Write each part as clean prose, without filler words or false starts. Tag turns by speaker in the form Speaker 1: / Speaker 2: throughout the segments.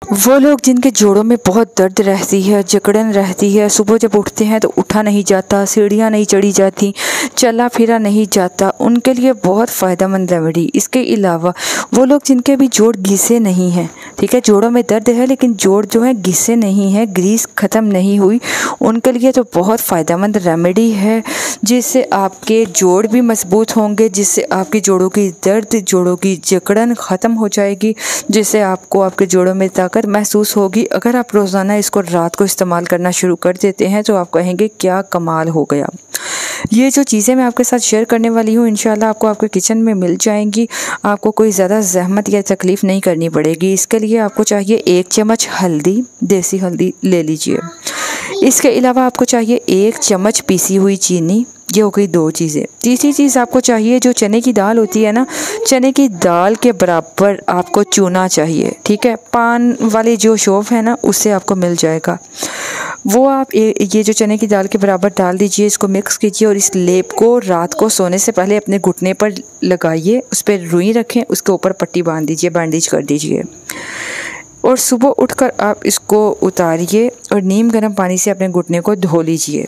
Speaker 1: वो लोग जिनके जोड़ों में बहुत दर्द रहती है, जकड़न रहती है, सुबह जब उठते हैं तो उठा नहीं जाता, सीढ़ियाँ नहीं चढ़ी जाती, चला फिरा नहीं जाता, उनके लिए बहुत फ़ायदेमंद रेमेडी। इसके अलावा वो लोग जिनके भी जोड़ घिसे नहीं हैं, ठीक है, जोड़ों में दर्द है लेकिन जोड़ जो है घिसे नहीं है, ग्रीस ख़त्म नहीं हुई, उनके लिए तो बहुत फ़ायदेमंद रेमेडी है, जिससे आपके जोड़ भी मजबूत होंगे, जिससे आपके जोड़ों की दर्द, जोड़ों की जकड़न ख़त्म हो जाएगी, जिससे आपको आपके जोड़ों में ताकत महसूस होगी। अगर आप रोज़ाना इसको रात को इस्तेमाल करना शुरू कर देते हैं तो आप कहेंगे क्या कमाल हो गया। ये जो चीज़ें मैं आपके साथ शेयर करने वाली हूँ इंशाल्लाह आपको आपके किचन में मिल जाएंगी। आपको कोई ज़्यादा ज़हमत या तकलीफ़ नहीं करनी पड़ेगी। इसके लिए आपको चाहिए 1 चम्मच हल्दी, देसी हल्दी ले लीजिए। इसके अलावा आपको चाहिए 1 चम्मच पीसी हुई चीनी। ये हो गई 2 चीज़ें। तीसरी चीज़ आपको चाहिए जो चने की दाल होती है ना, चने की दाल के बराबर आपको चूना चाहिए, ठीक है। पान वाली जो शोफ है ना उससे आपको मिल जाएगा। वो आप ये जो चने की दाल के बराबर डाल दीजिए, इसको मिक्स कीजिए और इस लेप को रात को सोने से पहले अपने घुटने पर लगाइए, उस पर रुई रखें, उसके ऊपर पट्टी बांध दीजिए, बैंडेज कर दीजिए और सुबह उठकर आप इसको उतारिए और नीम गर्म पानी से अपने घुटने को धो लीजिए।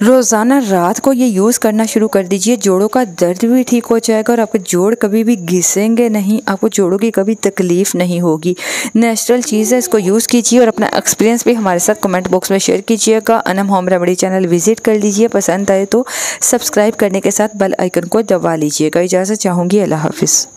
Speaker 1: रोज़ाना रात को ये यूज़ करना शुरू कर दीजिए, जोड़ों का दर्द भी ठीक हो जाएगा और आपके जोड़ कभी भी घिसेंगे नहीं, आपको जोड़ों की कभी तकलीफ़ नहीं होगी। नेचुरल चीज़ है, इसको यूज़ कीजिए और अपना एक्सपीरियंस भी हमारे साथ कमेंट बॉक्स में शेयर कीजिएगा। Anam home remedy channel visit कर लीजिए, पसंद आए तो सब्सक्राइब करने के साथ बेल आइकन को दबा लीजिएगा। इजाज़त चाहूँगी, अल्लाह हाफ़िज़।